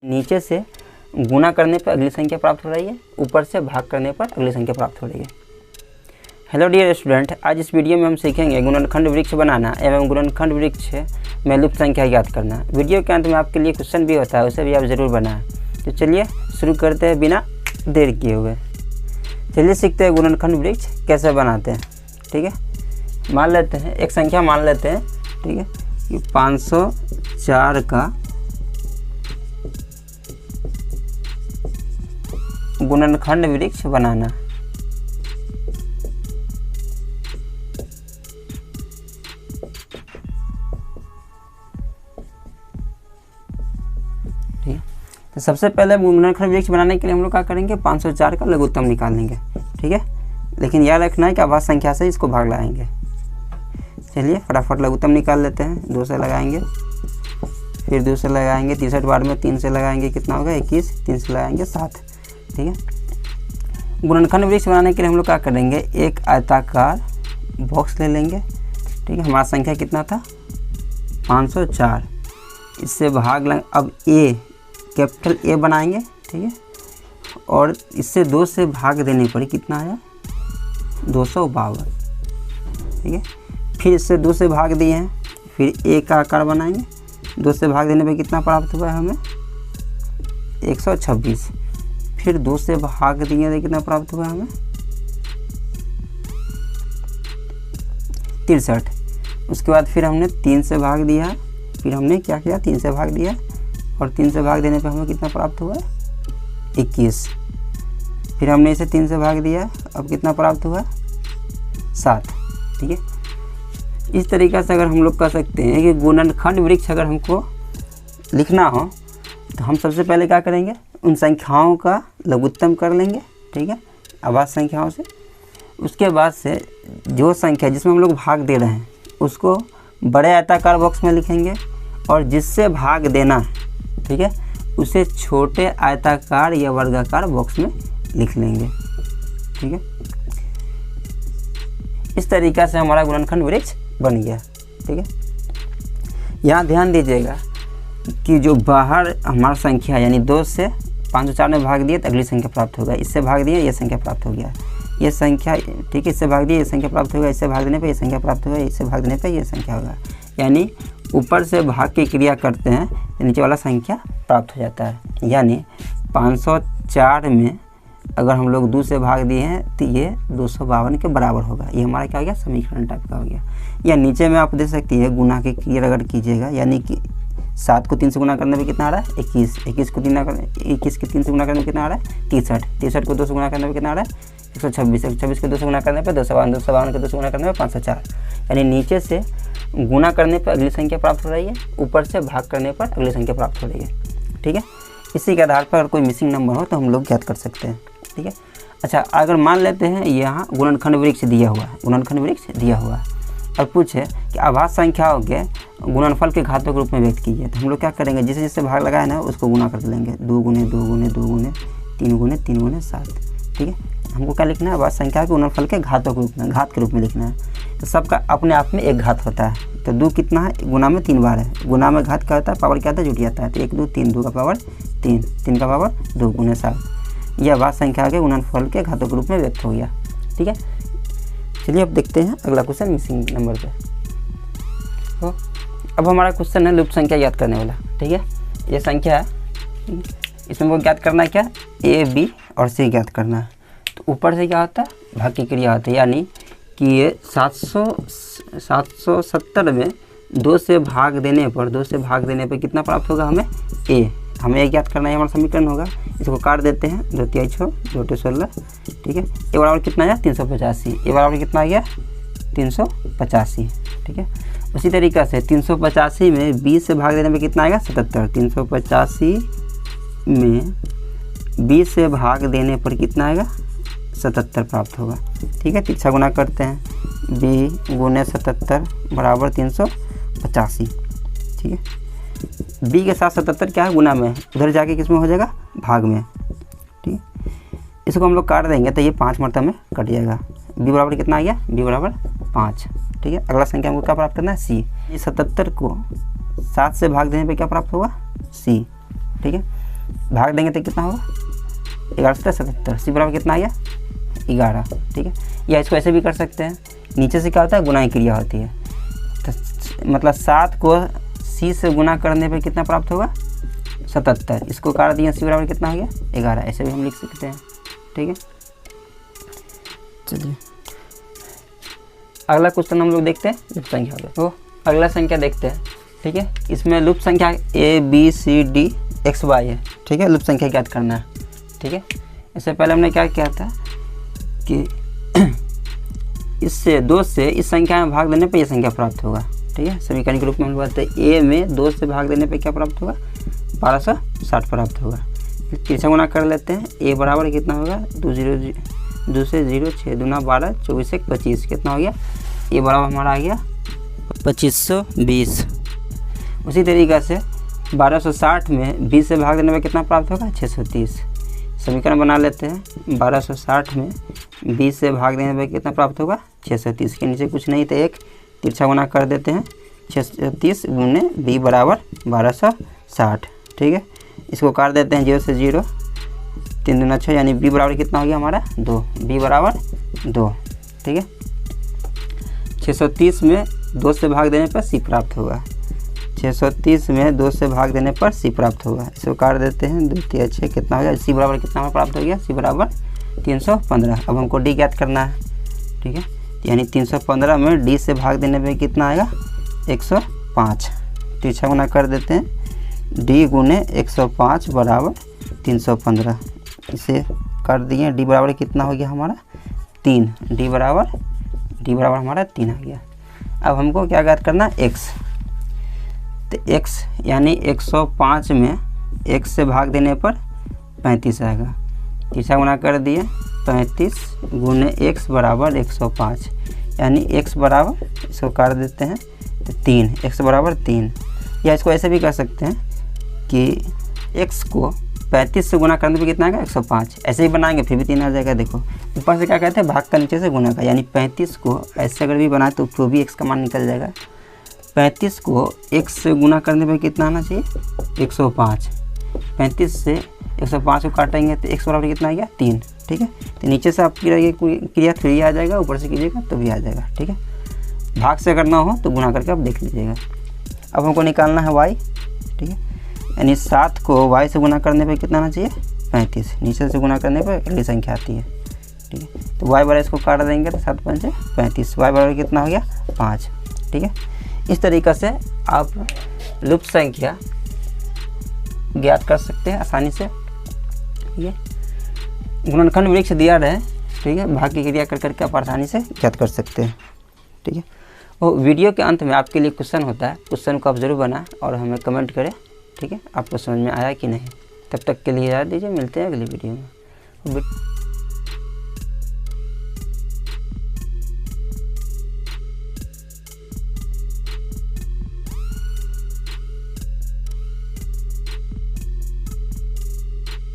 नीचे से गुना करने पर अगली संख्या प्राप्त हो रही है, ऊपर से भाग करने पर अगली संख्या प्राप्त हो रही है। हेलो डियर स्टूडेंट, आज इस वीडियो में हम सीखेंगे गुणनखंड वृक्ष बनाना एवं गुणनखंड वृक्ष में लुप्त संख्या ज्ञात करना। वीडियो के अंत में आपके लिए क्वेश्चन भी होता है, उसे भी आप ज़रूर बनाएं। तो चलिए शुरू करते हैं बिना देर किए हुए। चलिए सीखते हैं गुणनखंड वृक्ष कैसे बनाते हैं। ठीक है, मान लेते हैं एक संख्या मान लेते हैं, ठीक है, कि 504 का गुणनखंड वृक्ष बनाना। ठीक है, तो सबसे पहले गुणनखंड वृक्ष बनाने के लिए हम लोग क्या करेंगे, 504 का लघुत्तम निकाल लेंगे। ठीक है, लेकिन याद रखना है कि आवाज़ संख्या से इसको भाग लगाएंगे। चलिए फटाफट लघुत्तम निकाल लेते हैं। 2 से लगाएंगे, फिर 2 से लगाएंगे, 63 बार में 3 से लगाएंगे, कितना होगा 21, 3 से लगाएंगे 7। ठीक है, गुणनखंड वृक्ष बनाने के लिए हम लोग क्या करेंगे, एक आयताकार बॉक्स ले लेंगे। ठीक है, हमारा संख्या कितना था 504, इससे भाग लेंगे। अब ए कैपिटल ए बनाएंगे। ठीक है, और इससे 2 से भाग देने पर कितना आया 252। ठीक है, फिर इससे 2 से भाग दिए हैं, फिर ए का आकार बनाएंगे। 2 से भाग देने पर कितना प्राप्त हुआ है हमें 126। फिर 2 से भाग दिए तो कितना प्राप्त हुआ हमें 63। उसके बाद फिर हमने 3 से भाग दिया, फिर हमने क्या किया 3 से भाग दिया, और 3 से भाग देने पर हमें कितना प्राप्त हुआ 21। फिर हमने इसे 3 से भाग दिया, अब कितना प्राप्त हुआ 7। ठीक है, इस तरीक़े से अगर हम लोग कह सकते हैं कि गुणनखंड वृक्ष अगर हमको लिखना हो तो हम सबसे पहले क्या करेंगे, उन संख्याओं का लघुत्तम कर लेंगे। ठीक है, आवाज़ संख्याओं से। उसके बाद से जो संख्या जिसमें हम लोग भाग दे रहे हैं उसको बड़े आयताकार बॉक्स में लिखेंगे, और जिससे भाग देना है, ठीक है, उसे छोटे आयताकार या वर्गाकार बॉक्स में लिख लेंगे। ठीक है, इस तरीक़ा से हमारा गुणनखंड वृक्ष बन गया। ठीक है, यहाँ ध्यान दीजिएगा कि जो बाहर हमारा संख्या यानी 2 से 504 में भाग दिए तो अगली संख्या प्राप्त होगा, इससे भाग दिए ये संख्या प्राप्त हो गया, ये संख्या, ठीक है, इससे भाग दिए ये संख्या प्राप्त होगा, इससे भाग देने पर ये संख्या प्राप्त होगा, इससे भाग देने पर ये संख्या होगा। यानी ऊपर से भाग की क्रिया करते हैं तो नीचे वाला संख्या प्राप्त हो जाता है। यानी 504 में अगर हम लोग 2 से भाग दिए हैं तो ये 252 के बराबर होगा। ये हमारा क्या हो गया, समीकरण टाइप का हो गया। या नीचे में आप दे सकती है गुना की क्रिया अगर कीजिएगा, यानी कि 7 को 3 से गुना करने में कितना आ रहा है 21, 21 को 3 से गुना करने में कितना आ रहा है 63, 63 को 2 से गुना करने में कितना आ रहा है 126, 126 को 2 से गुना करने पर 252, 252 को 2 से गुना करने में 504। यानी नीचे से गुना करने पर अगली संख्या प्राप्त हो रही है, ऊपर से भाग करने पर अगली संख्या प्राप्त हो रही है। ठीक है, इसी के आधार पर अगर कोई मिसिंग नंबर हो तो हम लोग ज्ञात कर सकते हैं। ठीक है, अच्छा अगर मान लेते हैं यहाँ गुणनखंड वृक्ष दिया हुआ है, गुणनखंड वृक्ष दिया हुआ है और पूछे कि आभाज्य संख्याओं के गुणनफल के घातों के रूप में व्यक्त कीजिए, तो हम लोग क्या करेंगे, जिसे जिससे भाग लगाए ना उसको गुना कर लेंगे। 2 गुने 2 गुने 2 गुने 3 गुने 3 गुने 7। ठीक है, हमको क्या लिखना है, आभाज्य संख्या के गुणनफल के घातों के रूप में, घात के रूप में लिखना है। तो सबका अपने आप में एक घात होता है, तो 2 कितना है, गुना में 3 बार है। गुना में घात क्या होता है, पावर क्या होता है, जुट जाता है। तो 1 2 3, 2 का पावर 3, 3 का पावर 2 गुने 7। यह आभाज्य संख्या के गुणनफल के घातों के रूप में व्यक्त हो गया। ठीक है, चलिए अब देखते हैं अगला क्वेश्चन मिसिंग नंबर पे। तो अब हमारा क्वेश्चन है लुप्त संख्या ज्ञात करने वाला। ठीक है, ये संख्या है, इसमें वो ज्ञात करना है क्या, ए बी और सी ज्ञात करना है। तो ऊपर से क्या होता है, भाग की क्रिया होती है, यानी कि ये 770 में 2 से भाग देने पर कितना प्राप्त होगा हमें ए, हमें ये ज्ञात करना है, हमारा समीकरण होगा। इसको काट देते हैं, 2 3 6, 2 2 16। ठीक है, ए बराबर कितना आया 385, ए बराबर कितना आ गया 385। ठीक है, उसी तरीक़े से 385 में 20 से भाग देने में कितना आएगा 77। 385 में 20 से भाग देने पर कितना आएगा 77 प्राप्त होगा। ठीक है, 3 गुना करते हैं, 20 गुने 77 बराबर 385। ठीक है, बी के साथ 77 क्या है, गुना में, उधर जाके किस में हो जाएगा, भाग में। ठीक है, इसको हम लोग काट देंगे तो ये 5 मरतबा में कट जाएगा। बी बराबर कितना आ गया, बी बराबर 5। ठीक है, अगला संख्या हमको क्या प्राप्त करना है, सी। ये 77 को 7 से भाग देने पे क्या प्राप्त होगा, सी। ठीक है, भाग देंगे तो कितना होगा 11 से 77, सी बराबर कितना आ गया 11, ठीक है। या इसको ऐसे भी कर सकते हैं, नीचे से क्या होता है गुना की क्रिया होती है, तो मतलब 7 को सी से गुना करने पे कितना प्राप्त होगा 77, इसको काट दिया, सी बराबर कितना हो गया 11, ऐसे भी हम लिख सकते हैं, ठीक है। चलिए अगला क्वेश्चन हम लोग देखते हैं लुप्त संख्या पे। तो अगला संख्या देखते हैं, ठीक है। इसमें लुप्त संख्या A B C D X Y है, ठीक है। लुप्त संख्या ज्ञात करना है, ठीक है। इससे पहले हमने क्या किया था कि इससे 2 से इस संख्या में भाग देने पे ये संख्या प्राप्त होगा, ठीक है। समीकरण के रूप में हम बात है A में 2 से भाग देने पे क्या प्राप्त होगा 1260 प्राप्त होगा। फिर से गुना कर लेते हैं, A बराबर कितना होगा 2 से 0 6 दूना 12 24 1 25, कितना हो गया A बराबर हमारा आ गया 2520। उसी तरीक़े से 1260 में 20 से भाग देने में कितना प्राप्त होगा 630। समीकरण बना लेते हैं, 1260 में 20 से भाग देने में कितना प्राप्त होगा 630, के नीचे कुछ नहीं तो एक तिरछा गुना कर देते हैं, 630 गुने B बराबर 1260, ठीक है। इसको काट देते हैं 0 से 0 3 दूना 6, यानी B बराबर कितना हो गया हमारा 2, B बराबर 2, ठीक है। 630 में 2 से भाग देने पर C प्राप्त होगा, 630 में 2 से भाग देने पर C प्राप्त होगा। इसको काट देते हैं 2 3 6, कितना हो गया C बराबर कितना हमें प्राप्त हो गया C बराबर 315। अब हमको D ज्ञात करना है, ठीक है। यानी 315 में D से भाग देने पे कितना आएगा 105, तिरछा गुना कर देते हैं, D गुने 105 बराबर 315, इसे कर दिए। D बराबर कितना हो गया हमारा 3, D बराबर हमारा 3 आ गया। अब हमको क्या ज्ञात करना है X, तो X यानी 105 में X से भाग देने पर 35 आएगा, तीसरा गुना कर दिए 35 गुने X बराबर 105, यानी X बराबर इसको काट देते हैं तो 3, X बराबर 3। या इसको ऐसे भी कर सकते हैं कि X को 35 से गुना करने पे कितना आएगा 105, ऐसे ही बनाएंगे फिर भी 3 आ जाएगा। देखो ऊपर से क्या कहते हैं भाग का, नीचे से गुना का, यानी 35 को ऐसे अगर भी बनाए तो भी X का मान निकल जाएगा। 35 को X से गुना करने पे कितना आना चाहिए 105, 35 से 105 को काटेंगे तो X बराबर कितना आ गया 3, ठीक है। तो नीचे से आप क्रिया 3 आ जाएगा, ऊपर से कीजिएगा तो भी आ जाएगा, ठीक है। भाग से करना हो तो गुना करके आप देख लीजिएगा। अब हमको निकालना है Y, ठीक है। यानी 7 को Y से गुना करने पे कितना आना चाहिए 35, नीचे से गुना करने पर अगली संख्या आती है, ठीक है। तो Y बराबर इसको काट देंगे तो 7 5 35, Y बराबर कितना हो गया 5, ठीक है। इस तरीक़े से आप लुप्त संख्या ज्ञात कर सकते हैं आसानी से, ठीक है। गुणनखंड वृक्ष दिया रहे, ठीक है, भाग की क्रिया कर करके आप आसानी से ज्ञात कर सकते हैं, ठीक है। और वीडियो के अंत में आपके लिए क्वेश्चन होता है, क्वेश्चन को आप ज़रूर बनाएं और हमें कमेंट करें, ठीक है, आपको समझ में आया कि नहीं। तब तक के लिए याद दीजिए, मिलते हैं अगली वीडियो में।